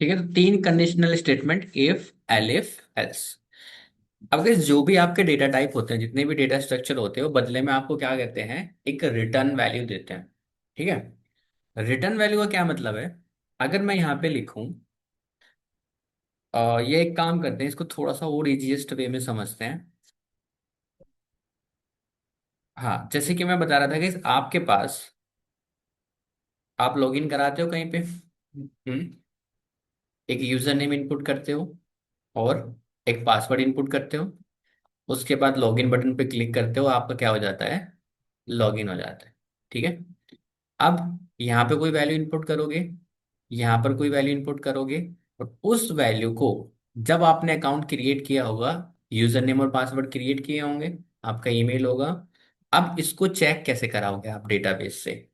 ठीक है, तो तीन conditional statement, if, elif, else. अब guys, जो भी आपके डेटा टाइप होते हैं, जितने भी डेटा स्ट्रक्चर होते हैं, वो बदले में आपको क्या कहते हैं, एक रिटर्न वैल्यू देते हैं। ठीक है। रिटर्न वैल्यू का क्या मतलब है? अगर मैं यहाँ पे लिखूं, ये एक काम करते हैं, इसको थोड़ा सा और इजीएस्ट वे में समझते हैं। हाँ, जैसे कि मैं बता रहा था कि आपके पास, आप लॉगिन कराते हो कहीं पे, एक यूजर नेम इनपुट करते हो और एक पासवर्ड इनपुट करते हो। उसके बाद लॉगिन बटन पे क्लिक करते हो, आपका क्या हो जाता है, लॉगिन हो जाता है। ठीक है। अब यहाँ पे कोई वैल्यू इनपुट करोगे, यहाँ पर कोई वैल्यू इनपुट करोगे, और उस वैल्यू को जब आपने अकाउंट क्रिएट किया होगा, यूजर नेम और पासवर्ड क्रिएट किए होंगे, आपका ईमेल होगा। अब इसको चेक कैसे कराओगे आप डेटाबेस से?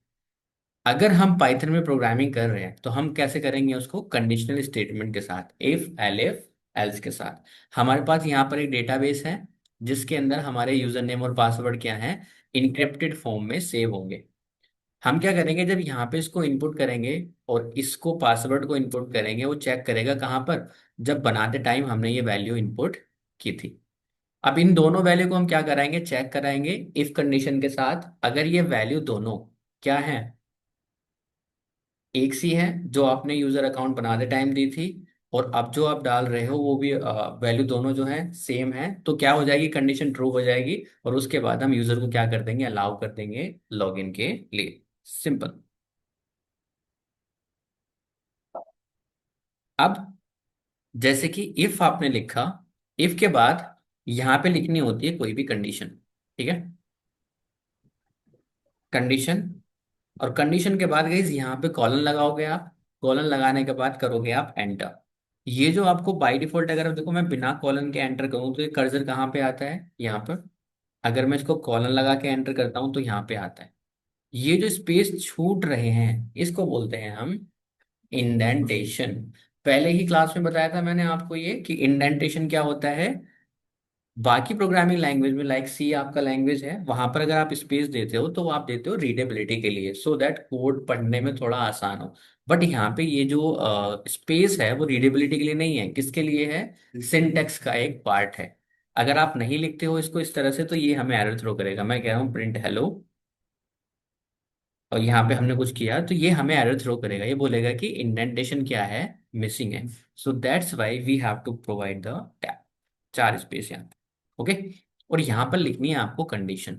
अगर हम पाइथन में प्रोग्रामिंग कर रहे हैं तो हम कैसे करेंगे उसको, कंडीशनल स्टेटमेंट के साथ, इफ, एलिफ, एल्स के साथ। हमारे पास यहाँ पर एक डेटाबेस है जिसके अंदर हमारे यूजर नेम और पासवर्ड क्या है, इनक्रिप्टेड फॉर्म में सेव होंगे। हम क्या करेंगे, जब यहाँ पे इसको इनपुट करेंगे और इसको पासवर्ड को इनपुट करेंगे, वो चेक करेगा कहाँ पर, जब बनाते टाइम हमने ये वैल्यू इनपुट की थी। अब इन दोनों वैल्यू को हम क्या कराएंगे, चेक कराएंगे इफ कंडीशन के साथ। अगर ये वैल्यू दोनों क्या है, एक सी है, जो आपने यूजर अकाउंट बनाते टाइम दी थी, और अब जो आप डाल रहे हो वो भी वैल्यू दोनों जो है सेम है, तो क्या हो जाएगी, कंडीशन ट्रू हो जाएगी। और उसके बाद हम यूजर को क्या कर देंगे, अलाउ कर देंगे लॉगिन के लिए। सिंपल। अब जैसे कि इफ आपने लिखा, इफ के बाद यहां पे लिखनी होती है कोई भी कंडीशन। ठीक है, कंडीशन। और कंडीशन के बाद गई यहाँ पे कॉलन लगाओगे आप। कॉलन लगाने के बाद करोगे आप एंटर। ये जो आपको बाय डिफॉल्ट, अगर देखो मैं बिना कॉलन के एंटर करूँ तो ये कर्सर कहाँ पे आता है, यहाँ पर। अगर मैं इसको कॉलन लगा के एंटर करता हूँ तो यहाँ पे आता है। ये जो स्पेस छूट रहे हैं, इसको बोलते हैं हम इंडेंटेशन। पहले ही क्लास में बताया था मैंने आपको ये, कि इंडेंटेशन क्या होता है। बाकी प्रोग्रामिंग लैंग्वेज में, लाइक सी आपका लैंग्वेज है, वहां पर अगर आप स्पेस देते हो तो वो आप देते हो रीडेबिलिटी के लिए, सो दैट कोड पढ़ने में थोड़ा आसान हो। बट यहाँ पे ये जो स्पेस है वो रीडेबिलिटी के लिए नहीं है, किसके लिए है, सिंटेक्स का एक पार्ट है। अगर आप नहीं लिखते हो इसको इस तरह से तो ये हमें एरर थ्रो करेगा। मैं कह रहा हूँ प्रिंट हेलो, और यहाँ पे हमने कुछ किया तो ये हमें एरर थ्रो करेगा, ये बोलेगा कि इंडेंटेशन क्या है, मिसिंग है। So that's why we have to provide the tab, चार स्पेस यहाँ पे। ओके। और यहाँ पर लिखनी है आपको कंडीशन।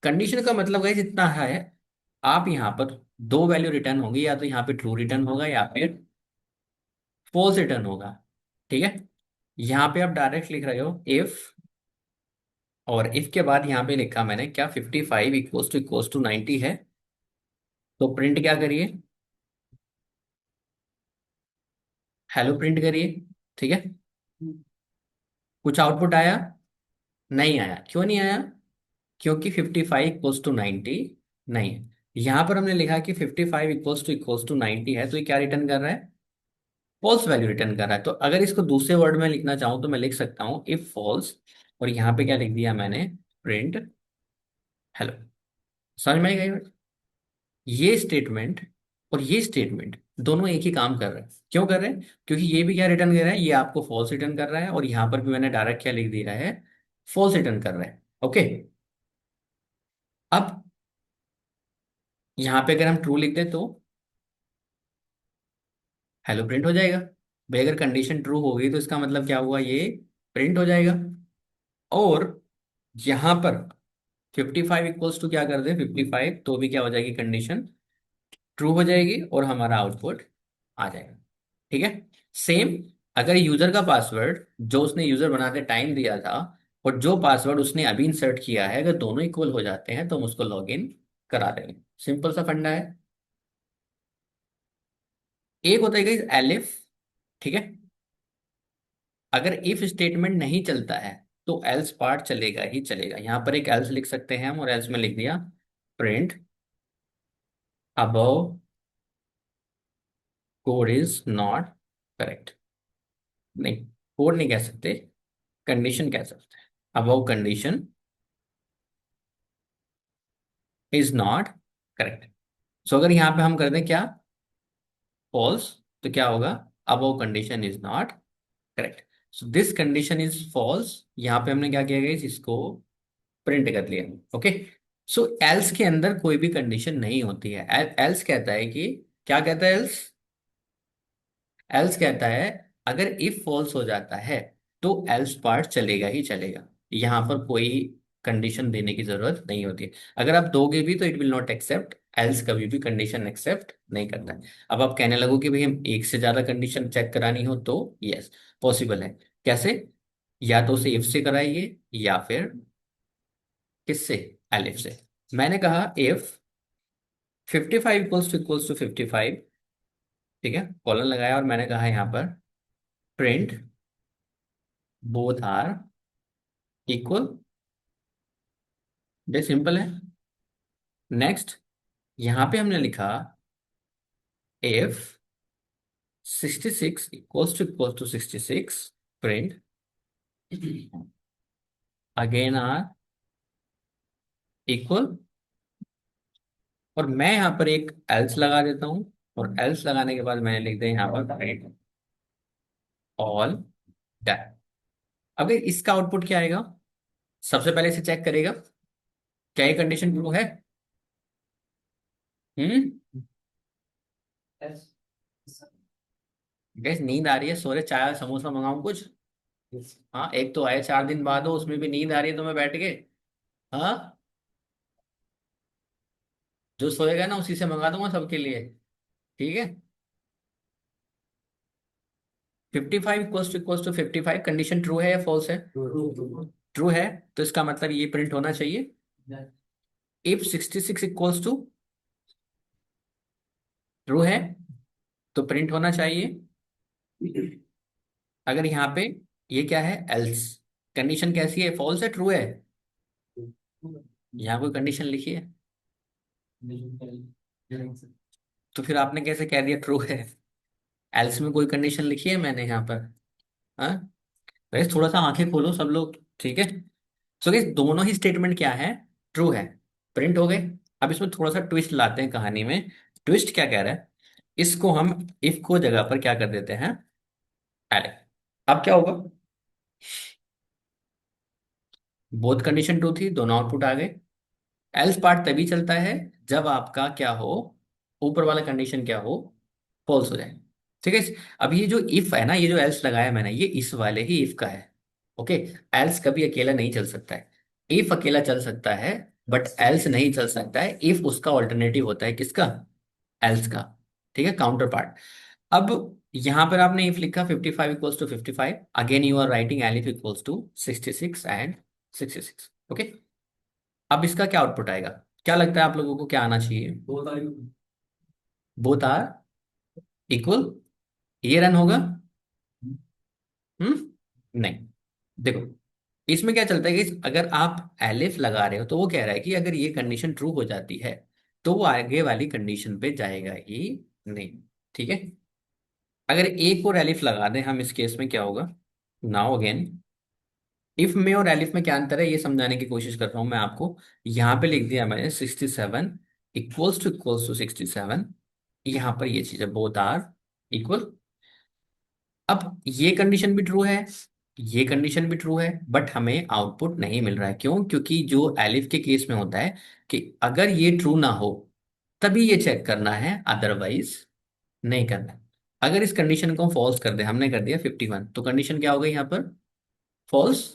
कंडीशन का मतलब है जितना है, आप यहाँ पर दो वैल्यू रिटर्न होंगी, या तो यहाँ पे ट्रू रिटर्न होगा या फिर फॉल्स रिटर्न होगा। ठीक है। यहाँ पे आप डायरेक्ट लिख रहे हो इफ, और इफ के बाद यहाँ पे लिखा मैंने क्या, 55 इक्वल्स टू 90 है, तो प्रिंट क्या करिए, हेलो प्रिंट करिए। ठीक है। कुछ आउटपुट आया? नहीं आया। क्यों नहीं आया? क्योंकि 55 इक्वल्स टू 90 नहीं है। यहां पर हमने लिखा कि 55 इक्वल्स टू 90 है, तो ये क्या रिटर्न कर रहा है, फॉल्स वैल्यू रिटर्न कर रहा है। तो अगर इसको दूसरे वर्ड में लिखना चाहूं तो मैं लिख सकता हूं इफ फॉल्स, और यहाँ पे क्या लिख दिया मैंने, प्रिंट हेलो। समझ में आई गई बात? ये स्टेटमेंट और ये स्टेटमेंट दोनों एक ही काम कर रहे हैं। क्यों कर रहे हैं? क्योंकि ये भी क्या रिटर्न कर रहा है, ये आपको फॉल्स रिटर्न कर रहा है, और यहाँ पर भी मैंने डायरेक्ट क्या लिख दिया है, फॉल्स रिटर्न कर रहा है। ओके। अब यहाँ पे अगर हम ट्रू लिख दें तो हेलो प्रिंट हो जाएगा। भाई अगर कंडीशन ट्रू होगी तो इसका मतलब क्या हुआ, ये प्रिंट हो जाएगा। और यहाँ पर 55 इक्वल्स टू क्या कर दे, 55, तो भी क्या हो जाएगी, कंडीशन ट्रू हो जाएगी और हमारा आउटपुट आ जाएगा। ठीक है। सेम, अगर यूजर का पासवर्ड जो उसने यूजर बनाते टाइम दिया था, और जो पासवर्ड उसने अभी इंसर्ट किया है, अगर दोनों इक्वल हो जाते हैं तो हम उसको लॉग इन करा देंगे। सिंपल सा फंडा है। एक होता है एलिफ। ठीक है। अगर इफ स्टेटमेंट नहीं चलता है तो एल्स पार्ट चलेगा ही चलेगा। यहां पर एक एल्स लिख सकते हैं हम, और एल्स में लिख दिया print above code is not correct. नहीं, कोड नहीं कह सकते, कंडीशन कह सकते हैं। Above condition is not correct. So अगर यहां पे हम कर दें क्या, फॉल्स, तो क्या होगा, above condition is not correct. So this condition is false. यहाँ पे हमने क्या किया गया, इसको प्रिंट कर लिया। ओके। सो एल्स के अंदर कोई भी कंडीशन नहीं होती है। एल्स कहता है कि, क्या कहता है एल्स? एल्स कहता है अगर इफ फॉल्स हो जाता है तो एल्स पार्ट चलेगा ही चलेगा। यहां पर कोई कंडीशन देने की जरूरत नहीं होती है। अगर आप दोगे भी तो it will not accept, else कभी भी कंडीशन एक्सेप्ट नहीं करता है। अब आप कहने लगो कि भाई हम एक से ज्यादा कंडीशन चेक करानी हो तो यस, पॉसिबल है। कैसे? या तो उसे इफ से कराइए या फिर किससे, एलिफ से। मैंने कहा इफ 55 इक्वल्स टू 55, ठीक है, कॉलन लगाया और मैंने कहा यहाँ पर प्रिंट बोथ आर इक्वल। ये सिंपल है। नेक्स्ट, यहां पे हमने लिखा if 66 equals to 66, print again are equal. और मैं यहां पर एक एल्स लगा देता हूं, और एल्स लगाने के बाद मैंने लिख दिया यहां पर प्रिंट ऑल डन। अब इसका आउटपुट क्या आएगा? सबसे पहले इसे चेक करेगा, क्या ये कंडीशन ट्रू है? हम्म। गैस नींद आ रही है, सोरे चाय समोसा मंगाऊं कुछ? हाँ, एक तो आए 4 दिन बाद हो, उसमें भी नींद आ रही है तो मैं बैठ गए। हाँ, जो सोएगा ना उसी से मंगा दूंगा सबके लिए। ठीक है। 55 इक्वल्स टू 55 कंडीशन ट्रू है या फॉल्स है? ट्रू है। तो इसका मतलब ये प्रिंट होना चाहिए। इफ 66 इक्वल्स टू ट्रू है तो प्रिंट होना चाहिए। अगर यहाँ पे ये क्या है, एल्स, कंडीशन कैसी है, फॉल्स है ट्रू है? यहाँ कोई कंडीशन लिखी है? तो फिर आपने कैसे कह दिया ट्रू है? एल्स में कोई कंडीशन लिखी है मैंने यहाँ पर? हाँ। वैसे थोड़ा सा आंखें खोलो सब लोग, ठीक है। सो गाइस दोनों ही स्टेटमेंट क्या है, ट्रू है, प्रिंट हो गए। अब इसमें थोड़ा सा ट्विस्ट लाते हैं कहानी में। ट्विस्ट क्या कह रहा है, इसको हम इफ को जगह पर क्या कर देते हैं, एरे। अब क्या होगा, बोथ कंडीशन ट्रू थी, दोनों आउटपुट आ गए। एल्स पार्ट तभी चलता है जब आपका क्या हो, ऊपर वाला कंडीशन क्या हो, फॉल्स हो जाए। ठीक है। अब ये जो इफ है ना, ये जो एल्स लगाया मैंने, ये इस वाले ही इफ का है। ओके। एल्स कभी अकेला नहीं चल सकता है। इफ अकेला चल सकता है, बट एल्स नहीं चल सकता है। इफ उसका ऑल्टरनेटिव होता है किसका, एल्स का। ठीक है, काउंटर पार्ट। अब यहां पर आपने इफ लिखा 55 इक्वल्स टू 55, again you are writing elif equals to 66 and 66। Okay. अब इसका क्या आउटपुट आएगा? क्या लगता है आप लोगों को क्या आना चाहिए? बोथ आर इक्वल, ये रन होगा? नहीं। देखो, इसमें क्या चलता है कि अगर आप एलिफ लगा रहे हो तो वो कह रहा है कि अगर ये कंडीशन ट्रू हो जाती है तो वो आगे वाली कंडीशन पे जाएगा ही नहीं। ठीक है। अगर एक और एलिफ लगा दें हम, इस केस में क्या होगा, नाउ अगेन, इफ में और एलिफ में क्या अंतर है ये समझाने की कोशिश कर रहा हूं मैं आपको। यहां पे लिख दिया मैंने 67 इक्वल्स टू 67, यहां पर ये चीज है, बोथ आर इक्वल। अब ये कंडीशन भी ट्रू है, ये कंडीशन भी ट्रू है, बट हमें आउटपुट नहीं मिल रहा है। क्यों? क्योंकि जो एलिफ के केस में होता है कि अगर ये ट्रू ना हो तभी ये चेक करना है, अदरवाइज नहीं करना है। अगर इस कंडीशन को फॉल्स कर दे, हमने कर दिया 51, तो कंडीशन क्या हो गई यहाँ पर, फॉल्स।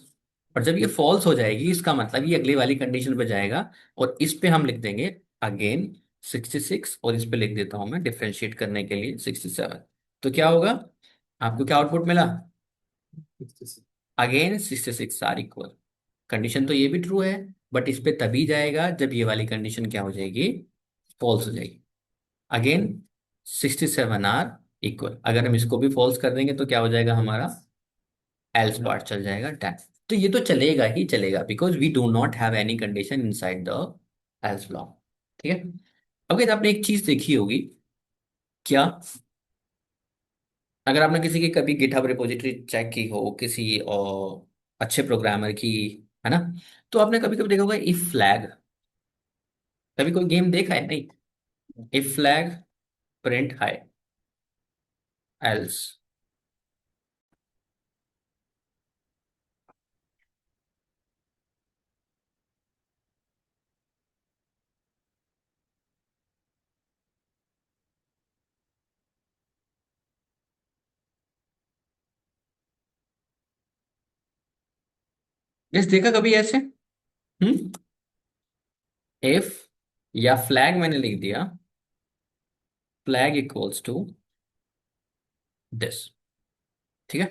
और जब ये फॉल्स हो जाएगी इसका मतलब ये अगली वाली कंडीशन पे जाएगा, और इस पे हम लिख देंगे अगेन 66, और इस पे लिख देता हूं मैं डिफ्रेंशिएट करने के लिए 67। तो क्या होगा, आपको क्या आउटपुट मिला, अगेन 66 आर इक्वल। कंडीशन तो ये भी ट्रू है, बट इस पे तभी जाएगा जब ये वाली कंडीशन क्या हो जाएगी, फॉल्स हो जाएगी। Again 67 are equal. अगर हम इसको भी फॉल्स कर देंगे तो क्या हो जाएगा हमारा, एल्स पार्ट चल जाएगा, डन। तो ये तो चलेगा ही चलेगा, because we do not have any condition inside the else block. ठीक है। अब कहते आपने एक चीज देखी होगी, क्या, अगर आपने किसी की कभी गिटहब रिपोजिटरी चेक की हो, किसी और अच्छे प्रोग्रामर की, है ना, तो आपने कभी कभी देखा होगा इफ फ्लैग। कभी कोई गेम देखा है? नहीं। If flag print high else, जैसे देखा कभी ऐसे? हम्म। इफ या फ्लैग मैंने लिख दिया, फ्लैग इक्वल्स टू दिस। ठीक है,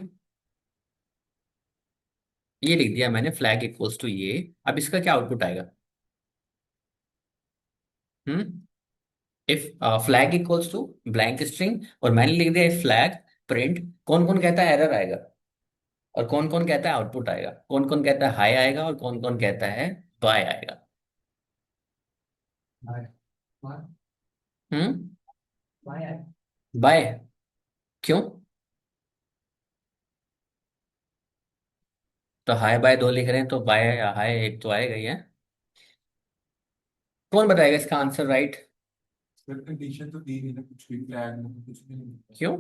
ये लिख दिया मैंने, फ्लैग इक्वल्स टू ये। अब इसका क्या आउटपुट आएगा? Hmm. If flag equals to blank string, और मैंने लिख दिया इफ फ्लैग प्रिंट, कौन कौन कहता है एरर आएगा, और कौन कौन कहता है आउटपुट आएगा, कौन कौन कहता है हाई आएगा, और कौन कौन कहता है बाय आएगा? बाय। हम्म। बाय। क्यों? तो हाई बाय दो लिख रहे हैं, तो बाय या हाई एक तो आएगा ही है। कौन बताएगा इसका आंसर राइट? कंडीशन तो दी नहीं ना, कुछ भी फ्लैग में कुछ भी नहीं। क्यों?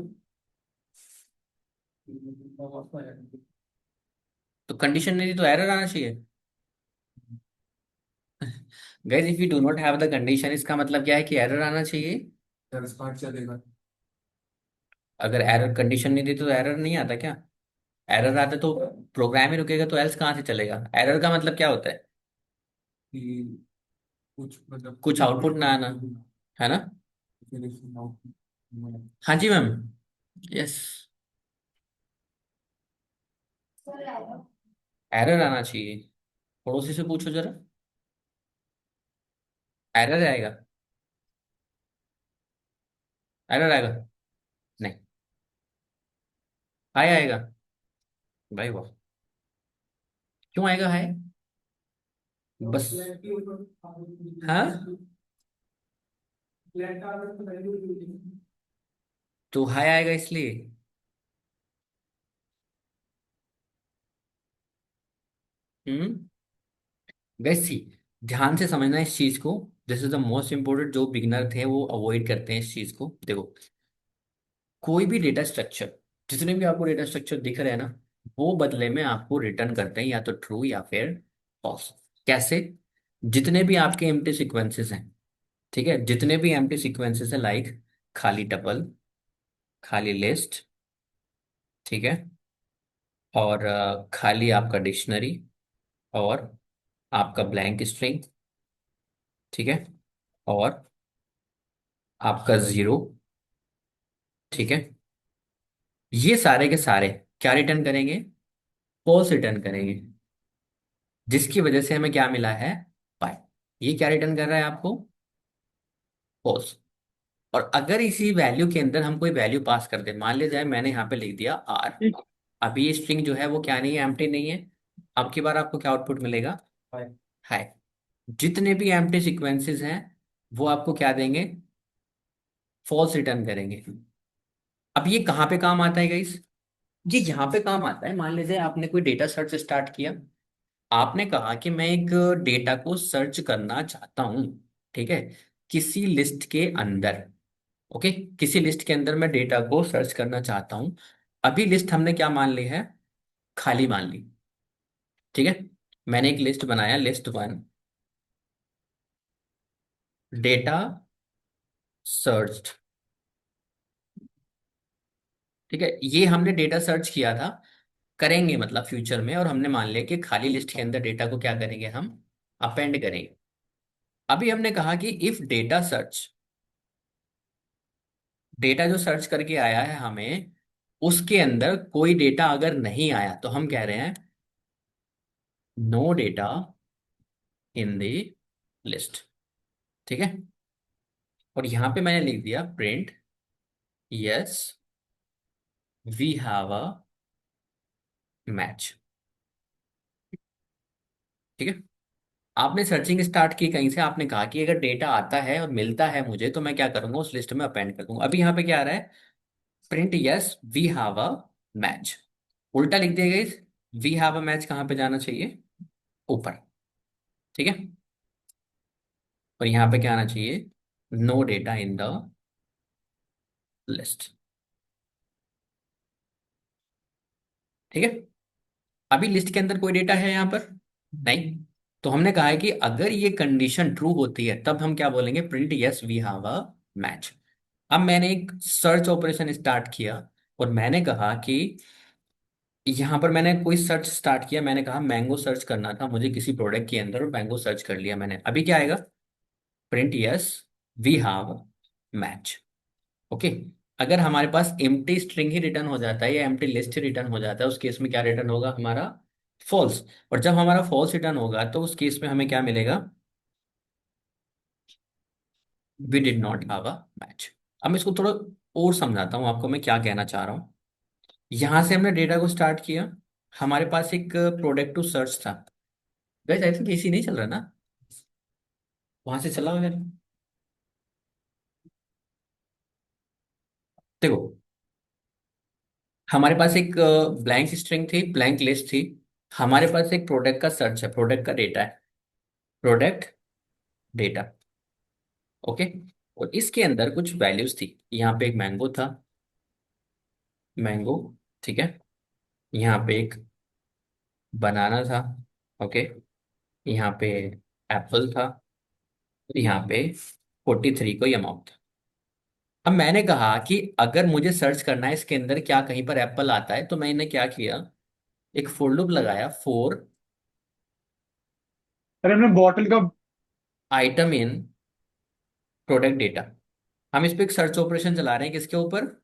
तो कंडीशन नहीं दी तो एरर आना चाहिए। Guys if you do not have the condition, इसका मतलब क्या है कि एरर आना चाहिए। सर स्मार्ट चलेगा अगर एरर कंडीशन नहीं दी तो एरर नहीं आता क्या? एरर आता तो प्रोग्राम ही रुकेगा, तो एल्स कहाँ से चलेगा? एरर का मतलब क्या होता है? कि कुछ मतलब कुछ आउटपुट ना आना, है ना? हाँ जी मैम। यस। एरर आना चाहिए। पड़ोसी से पूछो जरा। एरर आएगा? एरर आएगा? नहीं। हाई आएगा? भाई वाह। क्यों आएगा हाई? बस। हाँ, तो हाई आएगा इसलिए। हम्म। गैस सी, ध्यान से समझना इस चीज को। This is the most important, जो बिगनर थे वो अवॉइड करते हैं इस चीज को। देखो, कोई भी डेटा स्ट्रक्चर, जितने भी आपको डेटा स्ट्रक्चर दिख रहे हैं ना, वो बदले में आपको रिटर्न करते हैं या तो ट्रू या फिर फॉल्स। कैसे? जितने भी आपके एम्प्टी सीक्वेंसेस हैं, ठीक है, जितने भी एम्प्टी सीक्वेंसेस हैं, लाइक खाली टपल, खाली लिस्ट, ठीक है, और खाली आपका डिक्शनरी, और आपका ब्लैंक स्ट्रिंग, ठीक है, और आपका जीरो, ठीक है, ये सारे के सारे क्या रिटर्न करेंगे? फॉल्स रिटर्न करेंगे। जिसकी वजह से हमें क्या मिला है? पाई। ये क्या रिटर्न कर रहा है आपको? फॉल्स। और अगर इसी वैल्यू के अंदर हम कोई वैल्यू पास कर दे, मान ले जाए मैंने यहाँ पे लिख दिया आर, अभी ये स्ट्रिंग जो है वो क्या नहीं है, एम्प्टी नहीं है। अब की बार आपको क्या आउटपुट मिलेगा? हाई। जितने भी एम्प्टी सीक्वेंसेस हैं वो आपको क्या देंगे? फॉल्स रिटर्न करेंगे। अब ये कहाँ पे काम आता है गाइस? ये यहाँ पे काम आता है। मान लीजिए आपने कोई डेटा सर्च स्टार्ट किया, आपने कहा कि मैं एक डेटा को सर्च करना चाहता हूं, ठीक है, किसी लिस्ट के अंदर। ओके, किसी लिस्ट के अंदर मैं डेटा को सर्च करना चाहता हूं। अभी लिस्ट हमने क्या मान ली है? खाली मान ली। ठीक है, मैंने एक लिस्ट बनाया, लिस्ट वन, डेटा सर्च्ड। ठीक है, ये हमने डेटा सर्च किया था, करेंगे मतलब फ्यूचर में, और हमने मान लिया कि खाली लिस्ट के अंदर डेटा को क्या करेंगे हम? अपेंड करेंगे। अभी हमने कहा कि इफ डेटा सर्च, डेटा जो सर्च करके आया है हमें, उसके अंदर कोई डेटा अगर नहीं आया तो हम कह रहे हैं no data in the list. ठीक है, और यहां पे मैंने लिख दिया print yes we have a match. ठीक है, आपने सर्चिंग स्टार्ट की कहीं से, आपने कहा कि अगर डेटा आता है और मिलता है मुझे तो मैं क्या करूंगा? उस लिस्ट में अपेंड कर दूंगा। अभी यहाँ पे क्या आ रहा है? Print yes we have a match. उल्टा लिख दिया गया, वी हैव अ मैच कहाँ पे जाना चाहिए? ऊपर। ठीक है, और यहाँ पे क्या आना चाहिए? No data in the list. ठीक है, अभी लिस्ट के अंदर कोई डेटा है यहाँ पर? नहीं। तो हमने कहा है कि अगर ये कंडीशन ट्रू होती है तब हम क्या बोलेंगे? Print yes we have a match. अब मैंने एक सर्च ऑपरेशन स्टार्ट किया और मैंने कहा कि यहाँ पर मैंने कोई सर्च स्टार्ट किया, मैंने कहा मैंगो सर्च करना था मुझे किसी प्रोडक्ट के अंदर, और मैंगो सर्च कर लिया मैंने। अभी क्या आएगा? Print yes we have match. Okay. अगर हमारे पास एम्प्टी स्ट्रिंग ही रिटर्न हो जाता है या एम्प्टी लिस्ट रिटर्न हो जाता है, उस केस में क्या रिटर्न होगा हमारा? फॉल्स। और जब हमारा फॉल्स रिटर्न होगा तो उस केस में हमें क्या मिलेगा? We did not have a match. अब मैं इसको थोड़ा और समझाता हूँ आपको मैं क्या कहना चाह रहा हूँ। यहां से हमने डेटा को स्टार्ट किया, हमारे पास एक प्रोडक्ट टू सर्च था। गाइस आई थिंक एसी नहीं चल रहा ना? वहां से चला गया। देखो, हमारे पास एक ब्लैंक स्ट्रिंग थी, ब्लैंक लिस्ट थी। हमारे पास एक प्रोडक्ट का सर्च है, प्रोडक्ट का डेटा है, प्रोडक्ट डेटा। ओके। और इसके अंदर कुछ वैल्यूज थी, यहाँ पे एक मैंगो था, मैंगो। ठीक है। यहाँ पे एक बनाना था। ओके। यहाँ पे एप्पल था। यहाँ पे 43 कोई अमाउंट था। अब मैंने कहा कि अगर मुझे सर्च करना है इसके अंदर क्या कहीं पर एप्पल आता है, तो मैंने क्या किया, एक फोर लूप लगाया, फोर अरे हमने बॉटल का। आइटम इन प्रोडक्ट डेटा। हम इस पे एक सर्च ऑपरेशन चला रहे हैं, किसके ऊपर?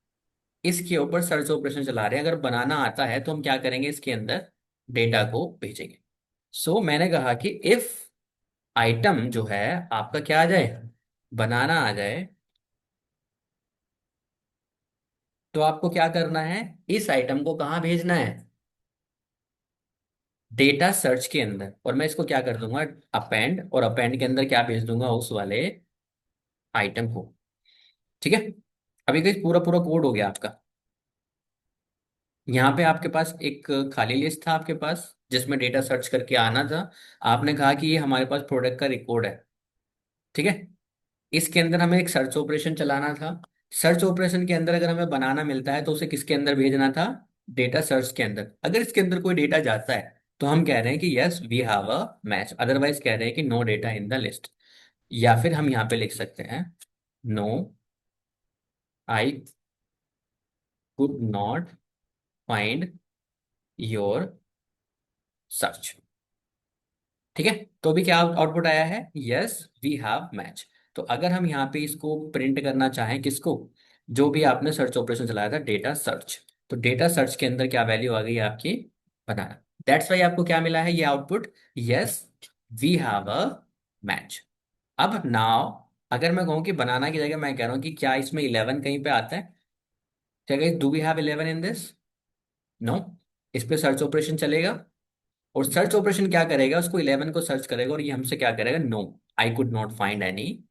इसके ऊपर सर्च ऑपरेशन चला रहे हैं। अगर बनाना आता है तो हम क्या करेंगे, इसके अंदर डेटा को भेजेंगे। मैंने कहा कि इफ आइटम जो है आपका क्या आ जाए, बनाना आ जाए, तो आपको क्या करना है, इस आइटम को कहाँ भेजना है? डेटा सर्च के अंदर। और मैं इसको क्या कर दूंगा, अपेंड, और अपेंड के अंदर क्या भेज दूंगा, उस वाले आइटम को। ठीक है। अभी कोई पूरा पूरा कोड हो गया आपका। यहाँ पे आपके पास एक खाली लिस्ट था आपके पास, जिसमें डेटा सर्च करके आना था। आपने कहा कि ये हमारे पास प्रोडक्ट का रिकॉर्ड है। ठीक है। इसके अंदर हमें एक सर्च ऑपरेशन चलाना था। सर्च ऑपरेशन के अंदर अगर हमें बनाना मिलता है तो उसे किसके अंदर भेजना था? डेटा सर्च के अंदर। अगर इसके अंदर कोई डेटा जाता है तो हम कह रहे हैं कि yes we have a match, otherwise कह रहे हैं कि no data in the list. या फिर हम यहाँ पे लिख सकते हैं, no I could not find your search. ठीक है। तो अभी क्या आउटपुट आया है, यस वी हैव मैच। तो अगर हम यहाँ पे इसको प्रिंट करना चाहें, किसको? जो भी आपने सर्च ऑपरेशन चलाया था, डेटा सर्च। तो डेटा सर्च के अंदर क्या वैल्यू आ गई है आपकी? बनाना। दैट्स वाई आपको क्या मिला है, ये output, yes we have a match. अब नाउ अगर मैं कहूँ कि बनाना की जगह मैं कह रहा हूँ कि क्या इसमें 11 कहीं पे आता है? क्या do we have 11 in this? No. इस पे सर्च ऑपरेशन चलेगा, और सर्च ऑपरेशन क्या करेगा, उसको 11 को सर्च करेगा, और ये हमसे क्या करेगा, no I could not find any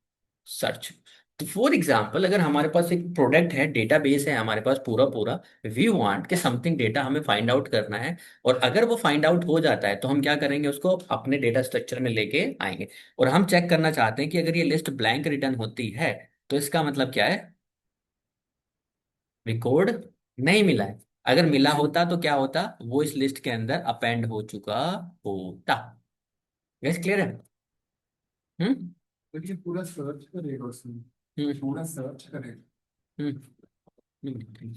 search. तो फॉर एग्जाम्पल, अगर हमारे पास एक प्रोडक्ट है, डेटाबेस है हमारे पास पूरा पूरा, वी वांट कि समथिंग डेटा हमें फाइंड आउट करना है, और अगर वो फाइंड आउट हो जाता है तो हम क्या करेंगे, उसको अपने डेटा स्ट्रक्चर में लेके आएंगे। और हम चेक करना चाहते हैं कि अगर ये लिस्ट ब्लैंक रिटर्न होती है तो इसका मतलब क्या है, रिकॉर्ड नहीं मिला है। अगर मिला होता तो क्या होता, वो इस लिस्ट के अंदर अपेंड हो चुका होता। गैस क्लियर है? हम्म। लेकिन पूरा सर्च करेगा उसमें। हम्म। पूरा सर्च करेगा। हम्म। हम्म।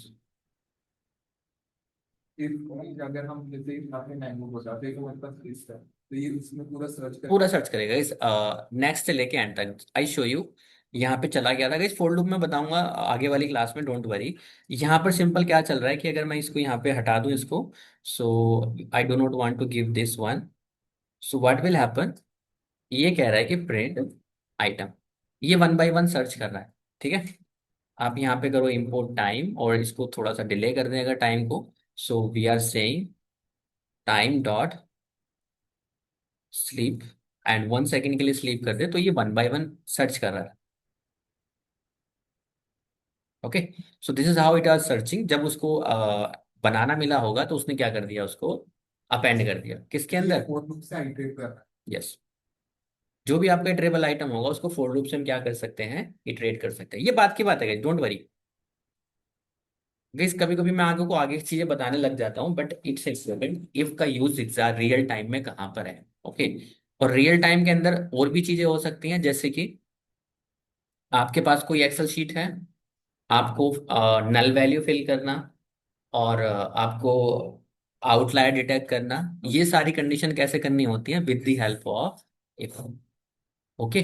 फिर अगर हम जैसे यहाँ पे मैंगो बताते हैं तो हमारे पास लिस्ट है, तो ये उसमें पूरा सर्च पूरा करेगा। सर्च करेगा इस नेक्स्ट से लेके एंड तक, आई शो यू। यहाँ पे चला गया था इस फोर लूप में, बताऊंगा आगे वाली क्लास में, डोंट वरी। यहाँ पर सिंपल क्या चल रहा है कि अगर मैं इसको यहाँ पे हटा दूं इसको, so I do not want to give this one, so what will happen, ये कह रहा है कि प्रिंट आइटम। ये वन बाय वन सर्च कर रहा है। ठीक है। आप यहाँ पे करो इम्पोर्ट टाइम, और इसको थोड़ा सा डिले कर देगा टाइम को। So we are saying time dot sleep, and 1 second के लिए स्लीप कर दे, तो ये वन बाय वन सर्च कर रहा है। Okay. So this is how it are searching. जब उसको बनाना मिला होगा तो उसने क्या कर दिया, उसको अपेंड कर दिया किसके ये अंदर? फोर लूप से आइटरेट कर रहा है। यस। जो भी आपका ट्रेबल आइटम होगा उसको फोर लूप से हम क्या कर सकते हैं, इटरेट कर सकते हैं। ये बात की बात है, डोंट वरी। गाइस कभी कभी मैं आगे को आगे की चीजें बताने लग जाता हूँ, बट इट्स इम्पोर्टेंट इफ का यूज रियल टाइम में कहाँ पर है। ओके। और रियल टाइम के अंदर और भी चीजें हो सकती हैं, जैसे कि आपके पास कोई एक्सेल शीट है, आपको नल वैल्यू फिल करना, और आपको आउटलायर डिटेक्ट करना, ये सारी कंडीशन कैसे करनी होती है? With the help of if. Okay,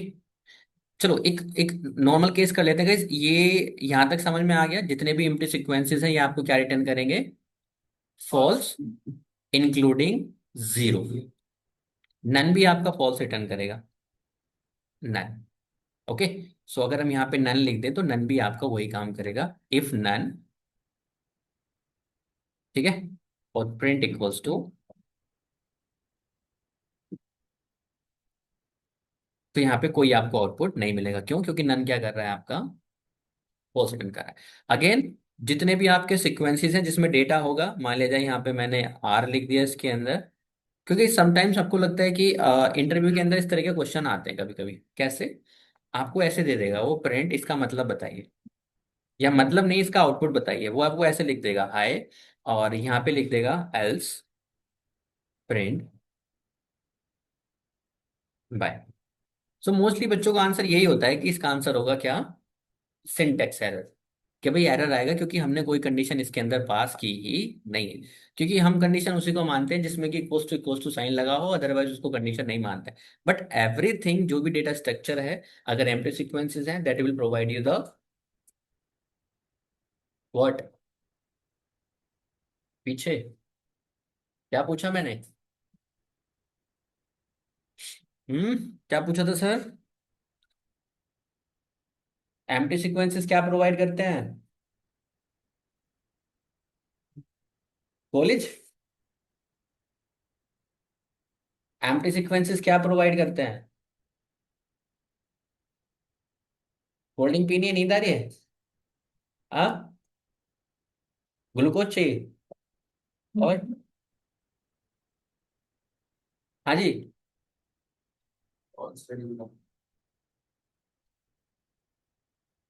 चलो एक एक नॉर्मल केस कर लेते हैं guys। ये यहां तक समझ में आ गया? जितने भी एम्प्टी सीक्वेंसेस हैं ये आपको क्या रिटर्न करेंगे? False, including zero. नन भी आपका फॉल्स रिटर्न करेगा, नन। ओके, सो अगर हम यहाँ पे नन लिख दें तो नन भी आपका वही काम करेगा, इफ नन। ठीक है, और प्रिंट इक्वल्स टू। तो यहाँ पे कोई आपको आउटपुट नहीं मिलेगा, क्यों? क्योंकि नन क्या कर रहा है आपका? फॉल्स रिटर्न कर रहा है। अगेन, जितने भी आपके सीक्वेंसेस हैं जिसमें डेटा होगा, मान लिया जाए यहाँ पे मैंने आर लिख दिया इसके अंदर, क्योंकि समटाइम्स आपको लगता है कि इंटरव्यू के अंदर इस तरह के क्वेश्चन आते हैं कभी कभी। कैसे? आपको ऐसे दे देगा वो, प्रिंट इसका मतलब बताइए, या मतलब नहीं इसका आउटपुट बताइए। वो आपको ऐसे लिख देगा हाय, और यहाँ पे लिख देगा else print bye. So mostly बच्चों का आंसर यही होता है कि इसका आंसर होगा क्या? Syntax error. कि भाई एरर आएगा क्योंकि हमने कोई कंडीशन इसके अंदर पास की ही नहीं है। क्योंकि हम कंडीशन उसी को मानते हैं जिसमें कि इक्वल्स टू साइन लगा हो, अदरवाइज उसको कंडीशन नहीं मानते। बट एवरीथिंग जो भी डेटा स्ट्रक्चर है, अगर एम्प्टी सीक्वेंसेस हैं, that will provide you the what? पीछे क्या पूछा मैंने? क्या पूछा था सर? एम्प्टी सीक्वेंसेस क्या प्रोवाइड करते हैं? कॉलेज, एम्प्टी सीक्वेंसेस क्या प्रोवाइड करते हैं? कोल्ड ड्रिंक पीनी है, नींद आ रही है? हाँ, ग्लूकोज चाहिए? और हाँ जी, और स्टडी का।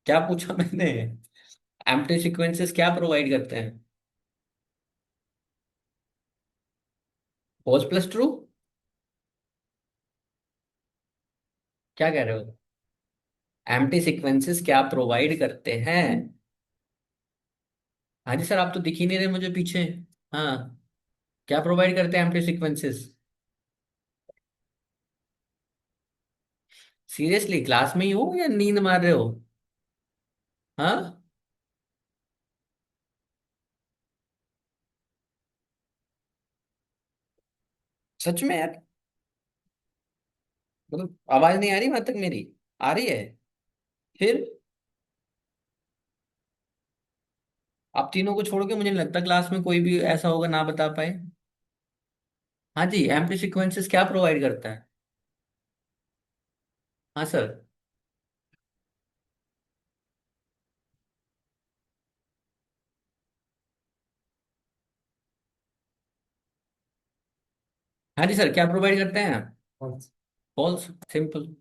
क्या पूछा मैंने? एम्प्टी सीक्वेंसेस क्या प्रोवाइड करते हैं? False plus true? क्या कह रहे हो? एम्प्टी सीक्वेंसेस क्या प्रोवाइड करते हैं? हाँ जी सर, आप तो दिख ही नहीं रहे मुझे पीछे। हाँ, क्या प्रोवाइड करते हैं एम्प्टी सीक्वेंसेस? सीरियसली, क्लास में ही हो या नींद मार रहे हो? हाँ, सच में यार? मतलब आवाज नहीं आ रही वहां तक मेरी? आ रही है? फिर आप तीनों को छोड़ के मुझे नहीं लगता क्लास में कोई भी ऐसा होगा ना बता पाए। हाँ जी, एम्प्टी सीक्वेंसेस क्या प्रोवाइड करता है? हाँ सर। हाँ जी सर, क्या प्रोवाइड करते हैं? और फॉल्स, सिंपल।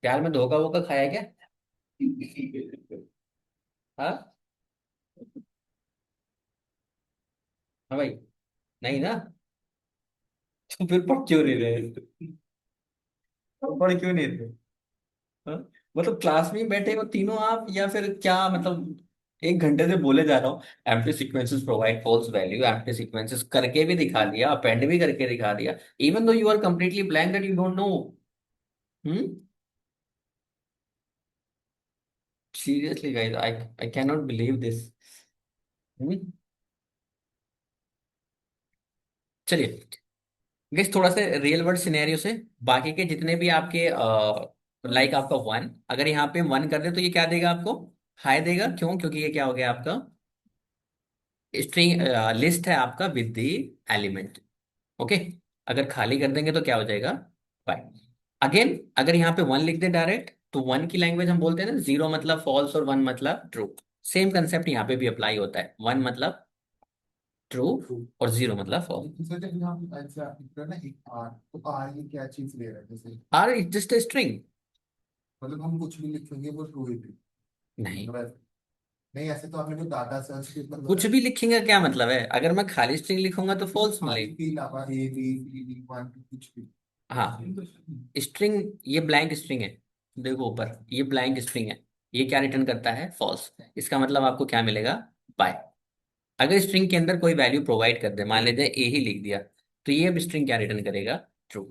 यार मैं धोखा वोखा खाया क्या? हाँ, हाँ भाई, नहीं ना? तो फिर पढ़ क्यों नहीं रहे? पढ़ क्यों नहीं रहे? हाँ? मतलब क्लास में ही बैठे हो तीनों आप, या फिर क्या मतलब? एक घंटे से बोले जा रहा हूँ empty sequences provide false value, empty sequences करके भी दिखा दिया, अपेंड भी करके दिखा दिया, even though you are completely blank that you don't know. Hmm, seriously guys, I can not believe this. Hmm, चलिए गाइस, थोड़ा सा रियल वर्ल्ड सिनेरियो से, बाकी के जितने भी आपके लाइक आपका वन, अगर यहाँ पे वन कर दे तो ये क्या देगा आपको? हाई देगा। क्यों? क्योंकि ये क्या हो गया आपका? स्ट्रिंग लिस्ट है आपका विद द एलिमेंट। ओके, अगर खाली कर देंगे तो क्या हो जाएगा? बाय। अगेन, अगर यहाँ पे वन लिख दे डायरेक्ट, तो वन की लैंग्वेज हम बोलते हैं ना, जीरो मतलब फॉल्स और वन मतलब ट्रू। सेम कंसेप्ट यहाँ पे भी अप्लाई होता है, वन मतलब ट्रू और जीरो मतलब फॉल्स। जैसे जब हम ऐसा लिख रहे हैं ना एक आर, तो आर ये क्या चीज ले रहा है? जैसे R is just a string. मतलब हम कुछ भी लिखेंगे वो ट्रू ही भी, नहीं, मतलब नहीं ऐसे तो आपने जो डाटा सर्च के ऊपर कुछ बताया भी लिखेंगे क्या मतलब है? अगर मैं खाली स्ट्रिंग लिखूंगा तो कि फॉल्स खाली मिलेगी। के अलावा A B C D one कुछ भी। हाँ, स्ट्रिंग, ये ब्लैंक स्ट्रिंग है। देखो ऊपर, ये ब्लैंक स्ट्रिंग है। ये क्या रिटर्न करता है? फॉल्स। इसका मतलब आपको क्या मिलेगा? बाय। अगर स्ट्रिंग के अंदर कोई वैल्यू प्रोवाइड कर दे, मान लीजिए ए ही लिख दिया, तो ये अब स्ट्रिंग क्या रिटर्न करेगा? ट्रू।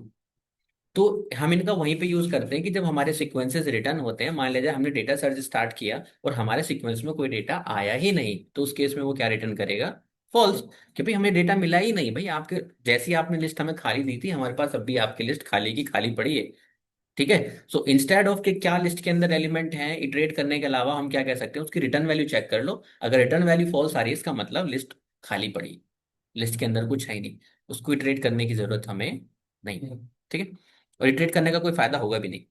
तो हम इनका वहीं पे यूज करते हैं कि जब हमारे सीक्वेंसेस रिटर्न होते हैं, मान लीजिए हमने डेटा सर्च स्टार्ट किया और हमारे सीक्वेंस में कोई डेटा आया ही नहीं, तो उस केस में वो क्या रिटर्न करेगा? फॉल्स। कि भाई हमें डेटा मिला ही नहीं, भाई आपके जैसी आपने लिस्ट हमें खाली दी थी, हमारे पास अभी आपकी लिस्ट खाली की खाली पड़ी है। ठीक है। सो इंस्टेड ऑफ कि क्या लिस्ट के अंदर एलिमेंट हैं, इटरेट करने के अलावा हम क्या कह सकते हैं, उसकी रिटर्न वैल्यू चेक कर लो। अगर रिटर्न वैल्यू फॉल्स आ रही है, इसका मतलब लिस्ट खाली पड़ी, लिस्ट के अंदर कुछ है ही नहीं, उसको इटरेट करने की जरूरत हमें नहीं है। ठीक है। और इटरेट करने का कोई फायदा होगा भी नहीं।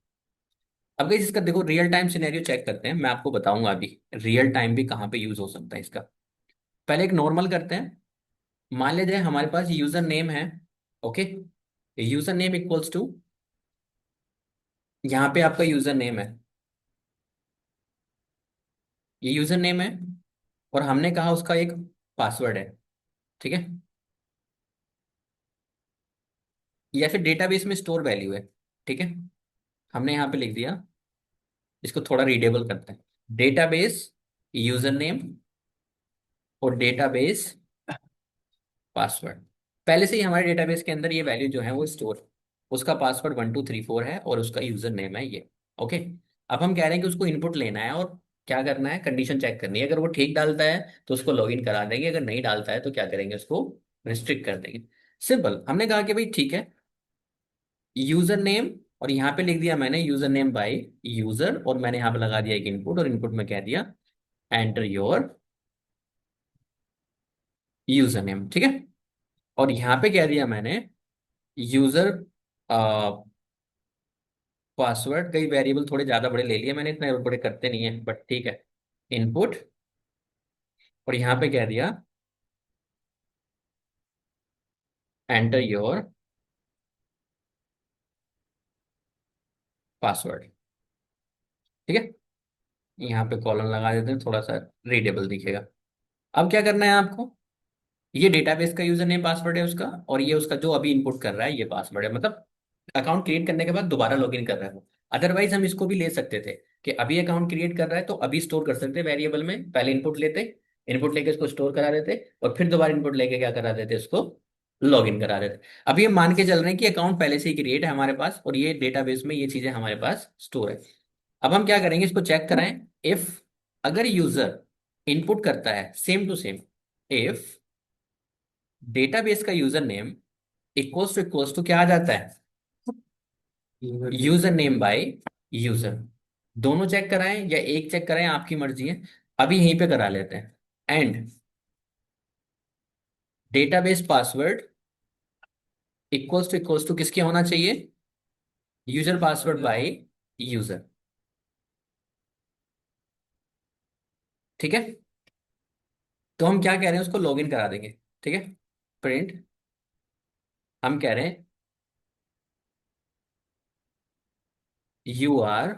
अब गाइस इसका देखो रियल टाइम सिनेरियो चेक करते हैं, मैं आपको बताऊंगा अभी रियल टाइम भी कहाँ पे यूज हो सकता है इसका। पहले एक नॉर्मल करते हैं। मान लीजिए हमारे पास यूजर नेम है। Okay. User name equals to, यहाँ पे आपका यूजर नेम है, ये यूजर नेम है, और हमने कहा उसका एक पासवर्ड है। ठीक है। या फिर डेटाबेस में स्टोर वैल्यू है। ठीक है। हमने यहाँ पे लिख दिया, इसको थोड़ा रीडेबल करते हैं। डेटाबेस यूजर नेम और डेटाबेस पासवर्ड। पहले से ही हमारे डेटाबेस के अंदर ये वैल्यू जो है वो स्टोर, उसका पासवर्ड 1 2 3 4 है और उसका यूजर नेम है ये। ओके। अब हम कह रहे हैं कि उसको इनपुट लेना है और क्या करना है, कंडीशन चेक करनी है। अगर वो ठीक डालता है तो उसको लॉगिन करा देंगे, अगर नहीं डालता है तो क्या करेंगे, उसको रिस्ट्रिक्ट कर देंगे। सिंपल। हमने कहा कि भाई ठीक है, यूजर नेम, और यहाँ पे लिख दिया मैंने यूजर नेम बाय यूजर, और मैंने यहाँ पे लगा दिया एक इनपुट, और इनपुट में कह दिया एंटर योर यूजर नेम। ठीक है। और यहाँ पे कह दिया मैंने यूजर पासवर्ड। कई वेरिएबल थोड़े ज्यादा बड़े ले लिए मैंने, इतने बड़े करते नहीं है बट ठीक है। इनपुट, और यहाँ पे कह दिया एंटर योर पासवर्ड। ठीक है। यहाँ पे कॉलन लगा देते हैं, थोड़ा सा रीडेबल दिखेगा। अब क्या करना है आपको, ये डेटाबेस का यूजर नेम पासवर्ड है उसका, और ये उसका जो अभी इनपुट कर रहा है ये पासवर्ड है, मतलब अकाउंट क्रिएट करने के बाद दोबारा लॉगिन कर रहा है वो। अदरवाइज हम इसको भी ले सकते थे कि अभी अकाउंट क्रिएट कर रहा है तो अभी स्टोर कर सकते वेरिएबल में, पहले इनपुट लेते, इनपुट लेके इसको स्टोर करा देते, और फिर दोबारा इनपुट लेके क्या करा देते, इसको लॉगिन करा देते। अभी हम मान के चल रहे हैं कि अकाउंट पहले से ही क्रिएट है हमारे पास, और ये डेटाबेस में ये चीजें हमारे पास स्टोर है। अब हम क्या करेंगे, इसको चेक कराएं। इफ, अगर यूजर इनपुट करता है same to same, if database का यूजर नेम इक्वल्स टू क्या आ जाता है, यूजर नेम बाय यूजर। दोनों चेक कराएं या एक चेक कराएं, आपकी मर्जी है। अभी यहीं पे करा लेते हैं। And database password equals to किसके होना चाहिए, यूजर पासवर्ड बाय यूजर। ठीक है। तो हम क्या कह रहे हैं, उसको लॉगिन करा देंगे। ठीक है। प्रिंट, हम कह रहे हैं यू आर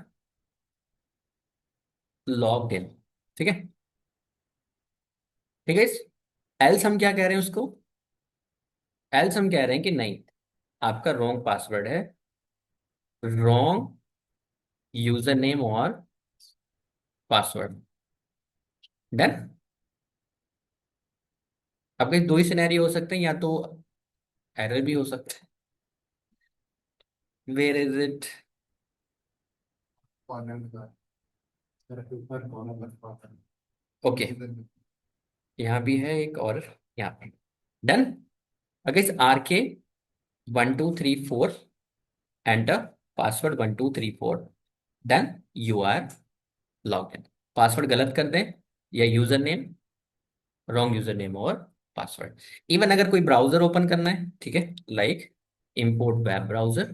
लॉग्ड इन। ठीक है। ठीक है। एल्स हम क्या कह रहे हैं उसको, एल्स हम कह रहे हैं कि नहीं, आपका रॉन्ग पासवर्ड है, रॉन्ग यूजर नेम और पासवर्ड। डन। अब कहीं दो ही सिनेरियो हो सकते हैं, या तो एरर भी हो सकता है। Where is it? ओके। यहाँ भी है एक, और यहाँ पे। डन। अगर इस RK 1 2 3 4 enter password 1 2 3 4, then you are log in. Password गलत कर दें या user name, wrong user name और पासवर्ड। इवन अगर कोई ब्राउजर ओपन करना है, ठीक है, like import web browser,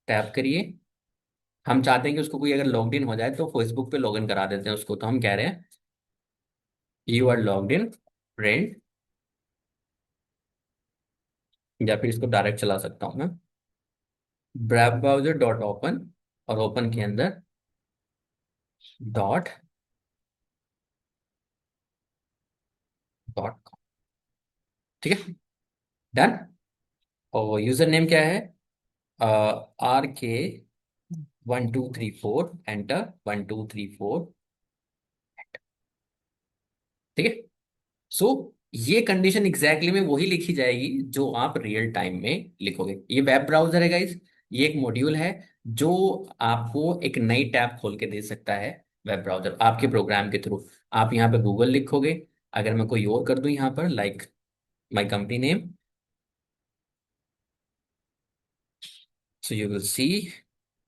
tap करिए। हम चाहते हैं कि उसको कोई अगर लॉग्ड इन हो जाए तो फेसबुक पे लॉगिन करा देते हैं उसको, तो हम कह रहे हैं you are logged in, print, या फिर इसको डायरेक्ट चला सकता हूँ मैं, वेब ब्राउजर डॉट ओपन, और ओपन के अंदर डॉट डॉट कॉम। ठीक है। डन। और यूजर नेम क्या है, RK 1 2 3 4, एंटर 1 2 3 4। ठीक है। सो ये कंडीशन एग्जैक्टली में वही लिखी जाएगी जो आप रियल टाइम में लिखोगे। ये वेब ब्राउजर है गाइस, ये एक मॉड्यूल है जो आपको एक नई टैब खोल के दे सकता है। वेब ब्राउजर आपके प्रोग्राम के थ्रू आप यहाँ पे गूगल लिखोगे। अगर मैं कोई और कर दूं यहाँ पर, like my company name, so you will see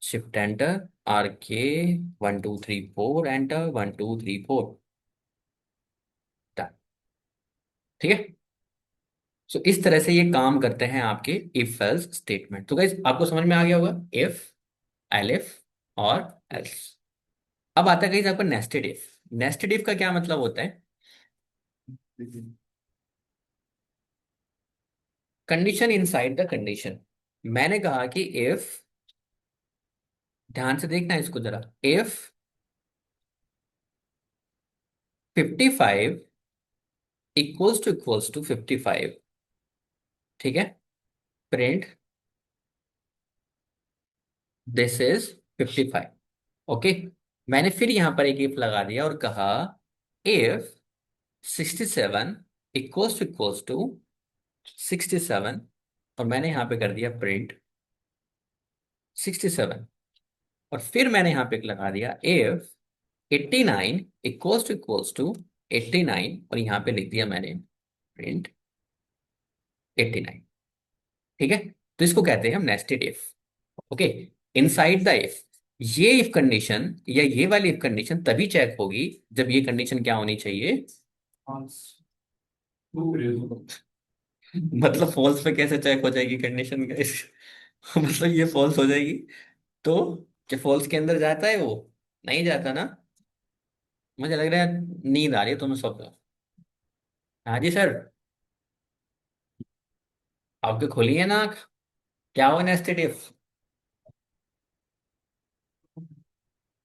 shift enter, RK 1234 enter 1234। ठीक है। सो इस तरह से ये काम करते हैं आपके इफ एल्स स्टेटमेंट। तो गाइस आपको समझ में आ गया होगा इफ, एलिफ और एल्स। अब आता है गाइस आपका नेस्टेड इफ। नेस्टेड इफ का क्या मतलब होता है? Condition inside the condition. मैंने कहा कि इफ, ध्यान से देखना इसको जरा, इफ 55 इक्वल्स टू 55, ठीक है, प्रिंट दिस इज 55। ओके। मैंने फिर यहां पर एक इफ लगा दिया और कहा इफ 67 इक्वल्स टू 67, और मैंने यहां पे कर दिया प्रिंट 67। और फिर मैंने यहां पे लगा दिया इफ 89 इक्वल्स टू 89, और यहां पे लिख दिया मैंने प्रिंट 89। ठीक है। तो इसको कहते हैं हम nested if. Okay. Inside the if, ये इफ कंडीशन या ये वाली इफ कंडीशन तभी चेक होगी जब ये कंडीशन क्या होनी चाहिए? मतलब फॉल्स पे कैसे चेक हो जाएगी कंडीशन का इस मतलब ये फॉल्स हो जाएगी तो क्या फॉल्स के अंदर जाता है वो? नहीं जाता ना। मुझे लग रहा है नींद आ रही है तुम्हें सब। हाँ जी सर। आपके खुली है ना आँख? क्या हो नेस्टेड इफ?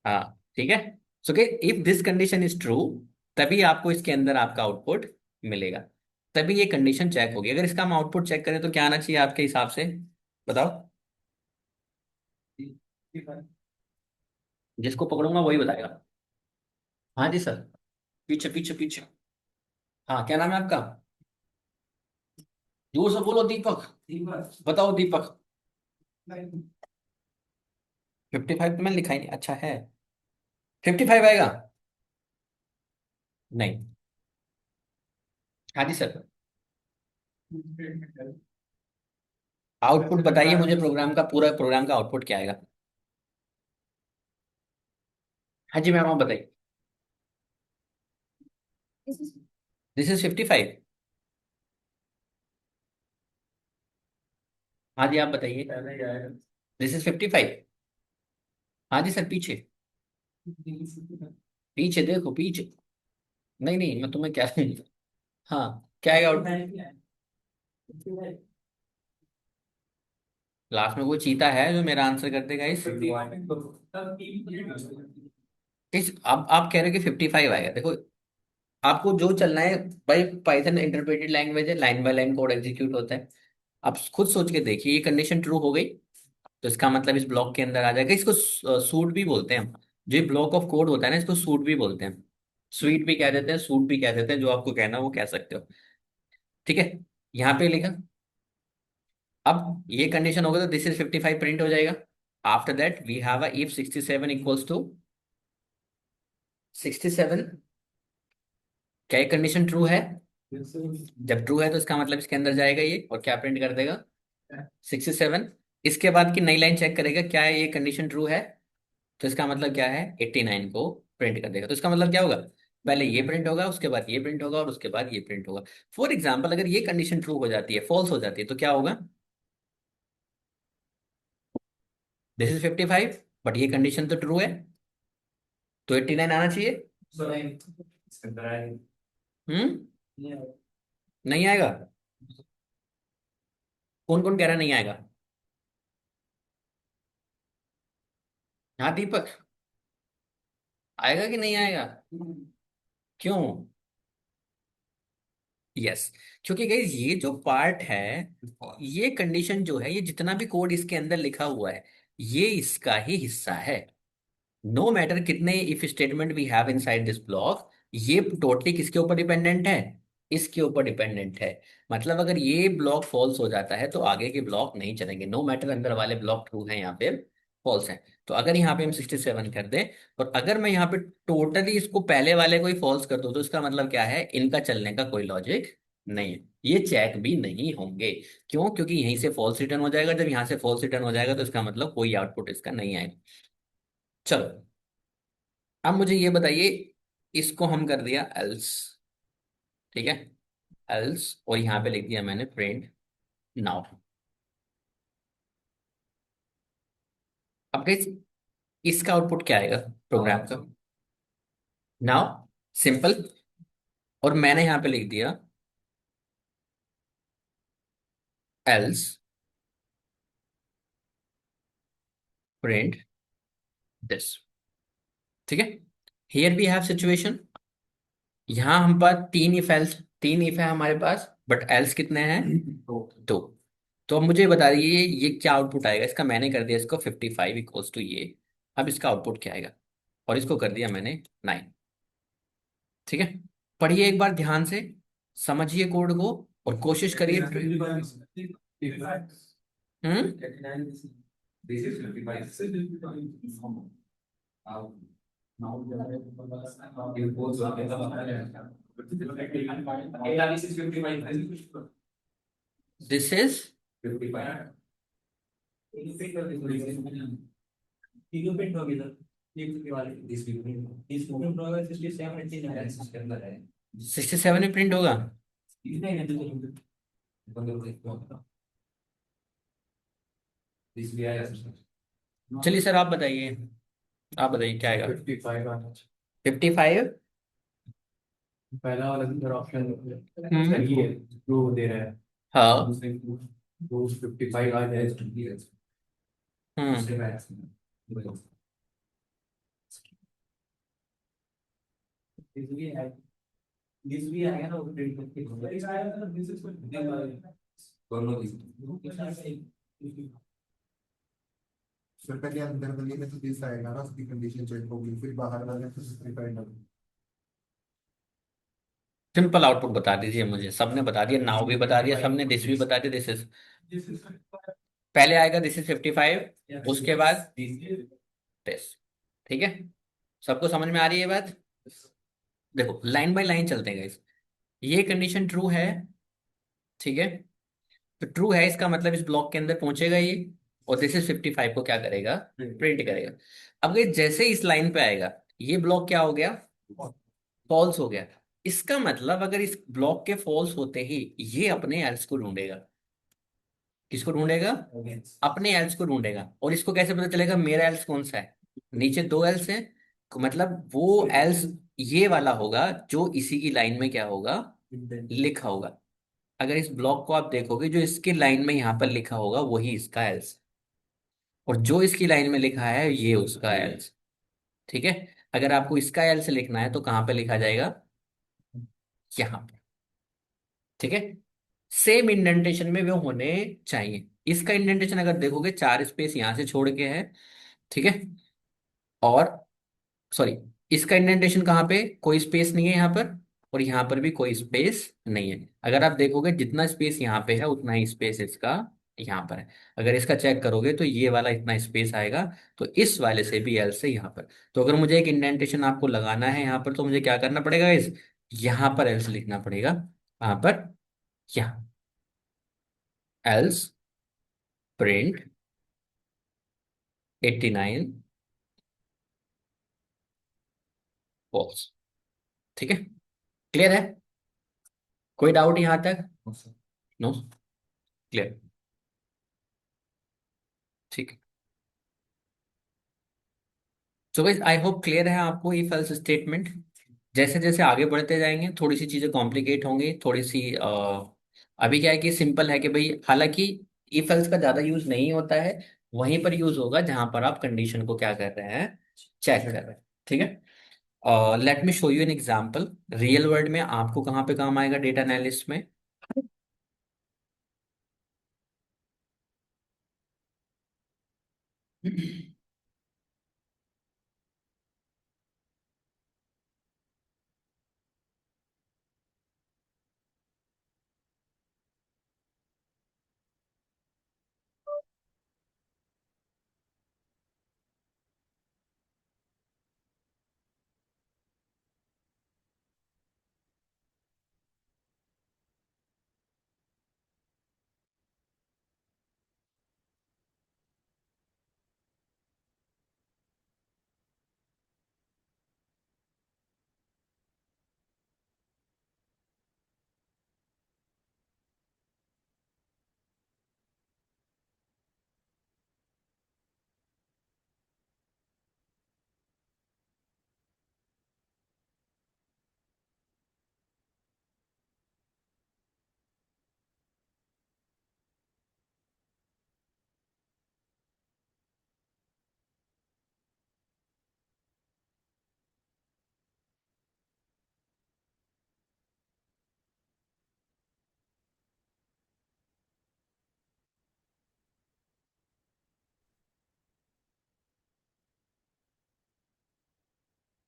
हाँ ठीक है। सो कि if this condition is true, तभी आपको इसके अंदर आपका आउटपुट मिलेगा, तभी ये कंडीशन चेक होगी। अगर इसका हम आउटपुट चेक करें तो क्या आना चाहिए आपके हिसाब से? बताओ। जिसको पकड़ूंगा वही बताएगा। हाँ जी सर। पीछे पीछे पीछे। हाँ क्या नाम है आपका? जोर से बोलो दीपक। बताओ दीपक। 55 तो मैंने लिखा ही नहीं, अच्छा है। 55 आएगा? नहीं। हाँ जी सर। आउटपुट बताइए मुझे, प्रोग्राम का पूरा प्रोग्राम का आउटपुट क्या आएगा? हाँ जी मैम आप बताइए। This is 55। हाँ जी आप बताइए। This is 55। हाँ जी सर पीछे। पीछे देखो पीछे। नहीं नहीं मैं तुम्हें क्या हाँ क्या आएगा आउटपुट? लास्ट में वो चीता है जो मेरा आंसर कर देगा इस अब आप कह रहे हो कि 55 आएगा। देखो आपको जो चलना है भाई, पाइथन इंटरप्रेटेड लैंग्वेज है, line by line code execute होता है। आप खुद सोच के देखिए, ये कंडीशन ट्रू हो गई तो इसका मतलब इस ब्लॉक के अंदर आ जाएगा। इसको सूट भी बोलते हैं हम। जो ये ब्लॉक ऑफ कोड होता है ना, इसको सूट भी बोलते हैं। स्वीट भी कह देते हैं, सूट भी कह देते हैं, जो आपको कहना है वो कह सकते हो। ठीक है। यहाँ पे लिखा। अब ये कंडीशन होगा तो दिस इज 55 प्रिंट हो जाएगा। After that we have a if 67 equals to 67। क्या ये कंडीशन ट्रू है? जब ट्रू है तो इसका मतलब इसके अंदर जाएगा ये, और क्या प्रिंट कर देगा? 67। इसके बाद की नई लाइन चेक करेगा, क्या है ये कंडीशन ट्रू है? तो इसका मतलब क्या है? 89 को प्रिंट कर देगा। तो इसका मतलब क्या होगा? पहले ये प्रिंट होगा, उसके बाद ये प्रिंट होगा, और उसके बाद ये प्रिंट होगा। फॉर एग्जाम्पल अगर ये कंडीशन ट्रू हो जाती है, फॉल्स हो जाती है, तो क्या होगा? दिस इज 55, बट ये कंडीशन तो ट्रू है, तो 89 आना चाहिए। हम्म। नहीं आएगा? कौन कौन कह रहा है नहीं आएगा? हाँ दीपक। आएगा कि नहीं आएगा? क्यों? यस। क्योंकि गाइस ये जो पार्ट है, ये कंडीशन जो है, ये जितना भी कोड इसके अंदर लिखा हुआ है, ये इसका ही हिस्सा है। नो मैटर कितने if statement we have inside this block, ये टोटली किसके ऊपर डिपेंडेंट है? इसके ऊपर डिपेंडेंट है। मतलब अगर ये ब्लॉक फॉल्स हो जाता है तो आगे के ब्लॉक नहीं चलेंगे, नो मैटर अंदर वाले ब्लॉक ट्रू हैं यहाँ पे फॉल्स हैं। तो अगर यहाँ पे हम 67 कर दें, और अगर मैं यहाँ पे टोटली इसको पहले वाले को ही फॉल्स कर दूं, तो इसका मतलब क्या है, इनका चलने का कोई लॉजिक नहीं है, ये चेक भी नहीं होंगे। क्यों? क्योंकि यहीं से फॉल्स रिटर्न हो जाएगा, जब यहाँ से फॉल्स रिटर्न हो जाएगा तो इसका मतलब कोई आउटपुट इसका नहीं आएगा। चलो, अब मुझे ये बताइए, इसको हम कर दिया एल्स, ठीक है, एल्स, और यहाँ पे लिख दिया मैंने प्रिंट नाउ। अब गाइस, इसका आउटपुट क्या आएगा प्रोग्राम का? Now, simple. और मैंने यहाँ पे लिख दिया एल्स प्रिंट दिस, ठीक है। हियर वी हैव सिचुएशन, यहाँ हम पास तीन इफ एल्स, तीन इफ है हमारे पास, बट एल्स कितने हैं? दो। तो अब मुझे बता दीजिए ये क्या आउटपुट आएगा इसका। मैंने कर दिया इसको 55 इक्वल्स टू ये। अब इसका आउटपुट क्या आएगा? और इसको कर दिया मैंने 9, ठीक है। पढ़िए एक बार ध्यान से, समझिए कोड को, और कोशिश करिए। हम्म। दिस इज, होगा 67 है। 67 में प्रिंट होगा। चलिए सर, आप बताइए, आप बताइए क्या आएगा। 55 आना 55। चाहिए। पहला वाला फिर ऑप्शन सही हम्म। है जो दे रहा है। हाँ। दूसरे वो 55 आ जाए तो हम्म। उससे मैच दिस भी आएगा ना वो प्रिंट करके दोनों फिर पहले अंदर वाले में तो दिस आएगा ना, उसकी कंडीशन चेक होगी, फिर बाहर वाले में तो 65 होगी। सिंपल आउटपुट बता दीजिए मुझे, सबने बता दिया, नाउ भी बता दिया सबने, दिस भी बता दिया, दिस इज, पहले आएगा दिस इज 55, उसके बाद दिस, ठीक है। सबको समझ में आ रही है ये बात? देखो लाइन बाय लाइन चलते हैं guys। ये कंडीशन ट्रू है, ठीक है। तो ट्रू है इसका मतलब इस ब्लॉक के अंदर पहुंचेगा ये, और दिस इज 55 को क्या करेगा, प्रिंट करेगा। अब ये जैसे इस लाइन पे आएगा, ये ब्लॉक क्या हो गया, फॉल्स हो गया। इसका मतलब अगर इस ब्लॉक के फॉल्स होते ही ये अपने एल्स को ढूंढेगा। किसको ढूंढेगा? अपने एल्स को ढूंढेगा। और इसको कैसे पता चलेगा मेरा एल्स कौन सा है? नीचे दो एल्स है, मतलब वो एल्स ये वाला होगा जो इसी की लाइन में क्या होगा, लिखा होगा। अगर इस ब्लॉक को आप देखोगे, जो इसकी लाइन में यहाँ पर लिखा होगा वही इसका एल्स, और जो इसकी लाइन में लिखा है ये उसका एल्स, ठीक है। अगर आपको इसका एल्स लिखना है तो कहाँ पे लिखा जाएगा? यहाँ पे, ठीक है। सेम इंडेंटेशन में वो होने चाहिए। इसका इंडेंटेशन अगर देखोगे, चार स्पेस यहां से छोड़ के है, ठीक है। और सॉरी, इसका इंडेंटेशन कहाँ पे, कोई स्पेस नहीं है यहाँ पर, और यहाँ पर भी कोई स्पेस नहीं है। अगर आप देखोगे जितना स्पेस यहाँ पे है उतना ही स्पेस इसका यहाँ पर है। अगर इसका चेक करोगे तो ये वाला इतना स्पेस आएगा, तो इस वाले से भी एल से यहाँ पर। तो अगर मुझे एक इंडेंटेशन आपको लगाना है यहाँ पर, तो मुझे क्या करना पड़ेगा इस, यहाँ पर एल्स लिखना पड़ेगा, यहाँ पर, यहाँ, एल्स प्रिंट 89 फॉल्स, ठीक है। क्लियर है? कोई डाउट यहाँ तक? नो? क्लियर? ठीक है। So guys, I hope clear है आपको इफ एल्स स्टेटमेंट। जैसे जैसे आगे बढ़ते जाएंगे थोड़ी सी चीजें कॉम्प्लिकेट होंगी, थोड़ी सी अभी क्या है कि सिंपल है कि भाई, हालांकि इफ एल्स का ज्यादा यूज नहीं होता है, वहीं पर यूज होगा जहां पर आप कंडीशन को क्या कर रहे हैं, चेक कर रहे हैं, ठीक है। Let me show you an example. Real world में आपको कहाँ पे काम आएगा डेटा एनालिस्ट में?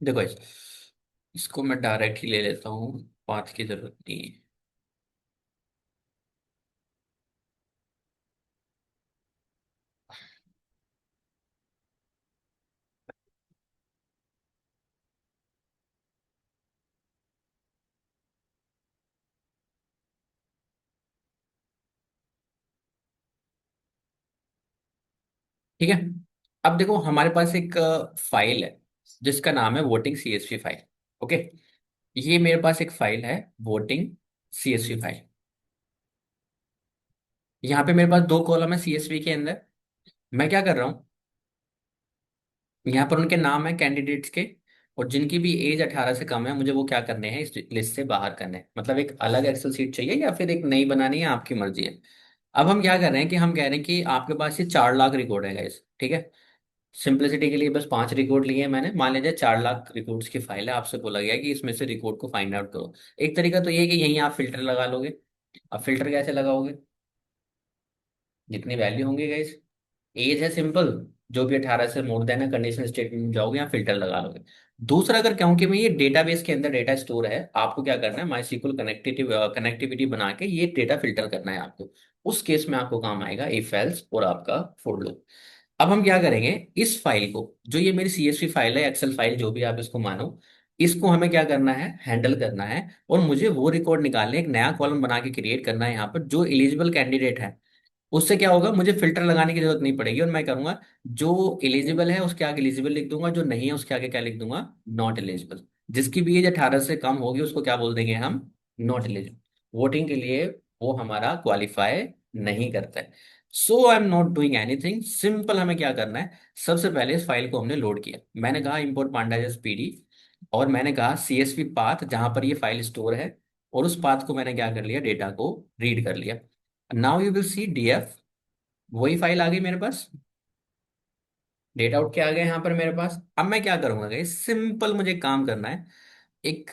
देखो इसको मैं डायरेक्ट ही ले लेता हूँ, पाथ की जरूरत नहीं है। ठीक है। अब देखो हमारे पास एक फाइल है जिसका नाम है वोटिंग सीएसवी फाइल। ओके, ये मेरे पास एक फाइल है, वोटिंग सीएसवी फाइल। यहाँ पे मेरे पास दो कॉलम है सीएसवी के अंदर। मैं क्या कर रहा हूँ, यहाँ पर उनके नाम है कैंडिडेट्स के, और जिनकी भी एज 18 से कम है मुझे वो क्या करने हैं, इस लिस्ट से बाहर करने हैं। मतलब एक अलग एक्सेल सीट चाहिए या फिर एक नई बनानी है, आपकी मर्जी है। अब हम क्या कर रहे हैं कि हम कह रहे हैं कि आपके पास ये 4 लाख रिकॉर्ड है गाइस, ठीक है। सिंपलिसिटी के लिए बस 5 रिकॉर्ड लिए हैं मैंने। मान लीजिए 4 लाख रिकॉर्ड्स की फाइल है, आपसे बोला गया है कि इसमें से रिकॉर्ड को फाइंड आउट करो। एक तरीका तो ये है कि यहीं आप फिल्टर लगा लोगे। अब फिल्टर कैसे लगाओगे, जितनी वैल्यू होंगी गाइस, एज है सिंपल, जो भी 18 से मोर देन है कंडीशन स्टेटमेंट में जाओगे, यहाँ फिल्टर लगा लोगे। दूसरा, अगर कहूँ कि मैं ये डेटाबेस के अंदर डेटा स्टोर है, आपको क्या करना है, माई सीक्वल कनेक्टिविटी बना के ये डेटा फिल्टर करना है आपको। उस केस में आपको काम आएगा इफ एल्स और आपका फॉर लूप। अब हम क्या करेंगे, इस फाइल को, जो ये मेरी सीएसवी फाइल है, एक्सेल फाइल जो भी आप इसको मानो, इसको हमें क्या करना है, हैंडल करना है। और मुझे वो रिकॉर्ड निकालने, एक नया कॉलम बना के क्रिएट करना है यहाँ पर, जो एलिजिबल कैंडिडेट है। उससे क्या होगा, मुझे फिल्टर लगाने की जरूरत नहीं पड़ेगी, और मैं करूंगा जो एलिजिबल है उसके आगे एलिजिबल लिख दूंगा, जो नहीं है उसके आगे क्या लिख दूंगा, नॉट एलिजिबल। जिसकी भी एज 18 से कम होगी उसको क्या बोल देंगे हम, नॉट एलिजिबल। वोटिंग के लिए वो हमारा क्वालिफाई नहीं करता है। So I am not doing anything, simple. हमें क्या करना है, सबसे पहले इस फाइल को हमने लोड किया। मैंने कहा इंपोर्ट pandas pd, और मैंने कहा सीएसवी पाथ जहां पर ये फाइल स्टोर है, और उस पाथ को मैंने क्या कर लिया, डेटा को रीड कर लिया। Now you will see DF, वही फाइल आ गई मेरे पास, डेटा आउट के आ गए यहाँ पर मेरे पास। अब मैं क्या करूंगा गाइस, सिंपल मुझे काम करना है, एक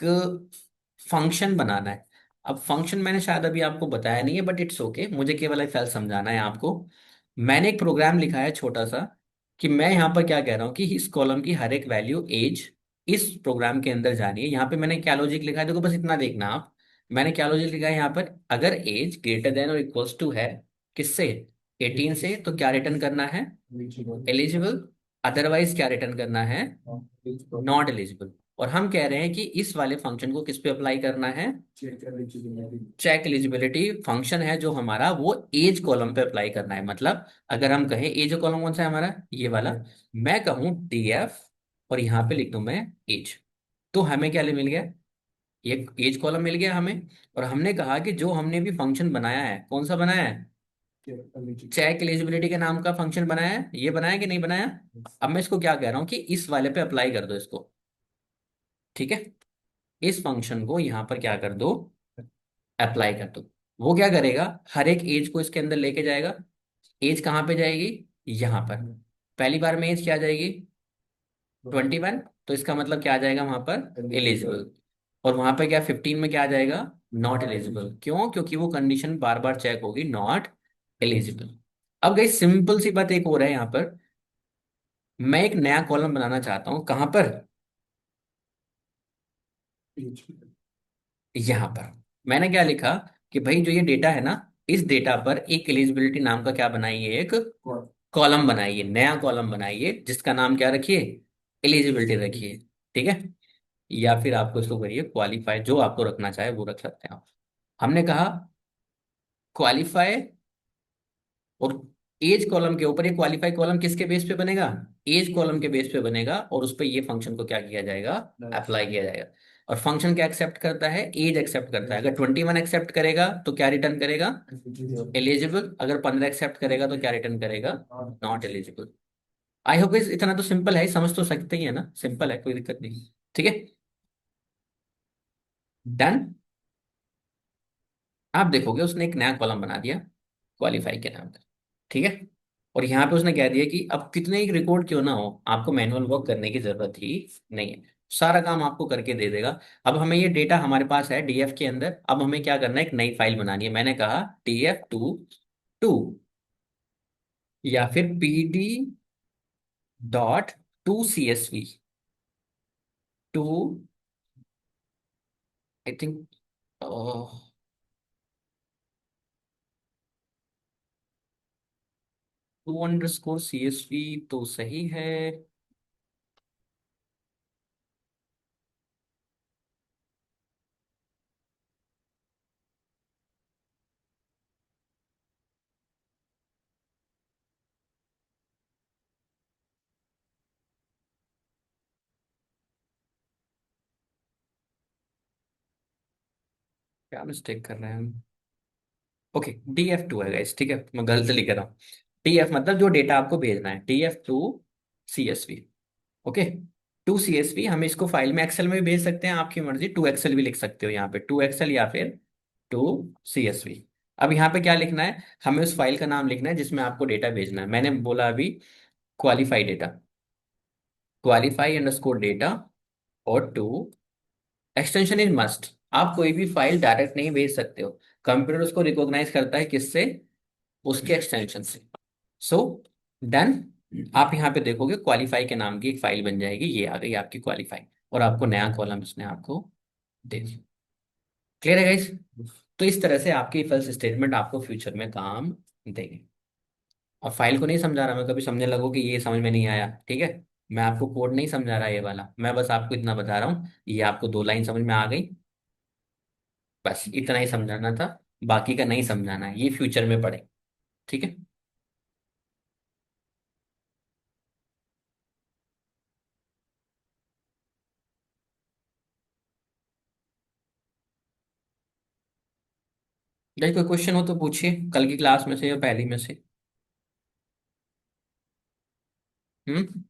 फंक्शन बनाना है। अब फंक्शन मैंने शायद अभी आपको बताया नहीं है, बट इट्स ओके, मुझे केवल एक समझाना है आपको। मैंने एक प्रोग्राम लिखा है छोटा सा, कि मैं यहाँ पर क्या कह रहा हूँ कि इस कॉलम की हर एक वैल्यू एज इस प्रोग्राम के अंदर जानी है। यहाँ पे मैंने क्या लॉजिक लिखा है, देखो बस इतना देखना आप। मैंने क्या लॉजिक लिखा है यहाँ पर, अगर एज ग्रेटर देन और इक्वल्स टू है, किससे, 18 से, तो क्या रिटर्न करना है, एलिजिबल। अदरवाइज क्या रिटर्न करना है, नॉट एलिजिबल। और हम कह रहे हैं कि इस वाले फंक्शन को किस पे अप्लाई करना है, चेक एलिजिबिलिटी फंक्शन है जो हमारा, वो एज कॉलम पे अप्लाई करना है। मतलब अगर हम कहें एज कॉलम कौन सा है हमारा, ये वाला, मैं कहूं डीएफ, और यहाँ पे लिख दूं मैं एज, तो हमें क्या मिल गया, ये एज कॉलम मिल गया हमें। और हमने कहा कि जो हमने भी फंक्शन बनाया है, कौन सा बनाया है, चेक एलिजिबिलिटी के नाम का फंक्शन बनाया है, ये बनाया कि नहीं बनाया। अब मैं इसको क्या कह रहा हूँ कि इस वाले पे अप्लाई कर दो इसको, ठीक है। इस फंक्शन को यहाँ पर क्या कर दो, अप्लाई कर दो। वो क्या करेगा, हर एक एज को इसके अंदर लेके जाएगा। एज कहाँ पे जाएगी, यहाँ पर। पहली बार में एज क्या आ जाएगी, 21, तो इसका मतलब क्या आ जाएगा वहां पर, एलिजिबल। और वहां पे क्या 15 में क्या आ जाएगा, नॉट एलिजिबल। क्यों, क्योंकि वो कंडीशन बार बार चेक होगी, नॉट एलिजिबल। अब गई सिंपल सी बात एक और है यहाँ पर, मैं एक नया कॉलम बनाना चाहता हूँ, कहाँ पर, यहाँ पर। मैंने क्या लिखा कि भाई जो ये डेटा है ना, इस डेटा पर एक एलिजिबिलिटी नाम का क्या बनाइए, एक कॉलम बनाइए, नया कॉलम बनाइए, जिसका नाम क्या रखिए, एलिजिबिलिटी रखिए, ठीक है। या फिर आपको इसको करिए क्वालिफाई, जो आपको रखना चाहे वो रख सकते हैं आप। हमने कहा क्वालिफाई, और एज कॉलम के ऊपर ये क्वालिफाई कॉलम किसके बेस पे बनेगा, एज कॉलम के बेस पे बनेगा, और उस पर ये फंक्शन को क्या किया जाएगा, अप्लाई किया जाएगा। और फंक्शन क्या एक्सेप्ट करता है, एज एक्सेप्ट करता है। अगर 21 एक्सेप्ट करेगा तो क्या रिटर्न करेगा, एलिजिबल। अगर 15 एक्सेप्ट करेगा तो क्या रिटर्न करेगा, नॉट एलिजिबल। आई होप इस इतना तो सिंपल है, समझ तो सकते ही है ना, सिंपल है, कोई दिक्कत नहीं। ठीक है, डन। आप देखोगे उसने एक नया कॉलम बना दिया क्वालिफाई के नाम का, ठीक है। और यहाँ पे उसने कह दिया कि अब कितने ही रिकॉर्ड क्यों ना हो, आपको मैनुअल वर्क करने की जरूरत ही नहीं है, सारा काम आपको करके दे देगा। अब हमें ये डेटा हमारे पास है डीएफ के अंदर, अब हमें क्या करना है, एक नई फाइल बनानी है। मैंने कहा df2 या फिर pd.2csv, to, I think, to underscore CSV तो सही है। क्या मिस्टेक कर रहे हैं हम? ओके, DF2 है गाइस, ठीक है, मैं गलत लिख रहा हूँ। TF मतलब जो डेटा आपको भेजना है, TF2 CSV। ओके, 2 CSV, हम इसको फाइल में एक्सेल में भी भेज सकते हैं, आपकी मर्जी, 2 एक्सेल भी लिख सकते हो यहाँ पे, 2 एक्सेल या फिर 2 CSV। अब यहाँ पे क्या लिखना है, हमें उस फाइल का नाम लिखना है जिसमें आपको डेटा भेजना है। मैंने बोला अभी qualify data, qualify underscore data, और टू, एक्सटेंशन इज मस्ट। आप कोई भी फाइल डायरेक्ट नहीं भेज सकते हो, कंप्यूटर उसको रिकॉग्नाइज करता है किससे, उसके एक्सटेंशन से। So done. आप यहाँ पे देखोगे क्वालिफाई के नाम की एक फाइल बन जाएगी, ये आ गई आपकी क्वालिफाई, और आपको नया कॉलम इसने आपको दे दिया। क्लियर है गाइस? तो इस तरह से आपकी इफ एल्स स्टेटमेंट आपको फ्यूचर में काम देंगे। और फाइल को नहीं समझा रहा मैं, कभी समझने लगो कि ये समझ में नहीं आया, ठीक है। मैं आपको कोड नहीं समझा रहा ये वाला, मैं बस आपको इतना बता रहा हूँ, ये आपको 2 लाइन समझ में आ गई, बस इतना ही समझाना था। बाकी का नहीं समझाना है, ये फ्यूचर में पढ़े, ठीक है। भाई कोई क्वेश्चन हो तो पूछिए, कल की क्लास में से या पहली में से। हम्म।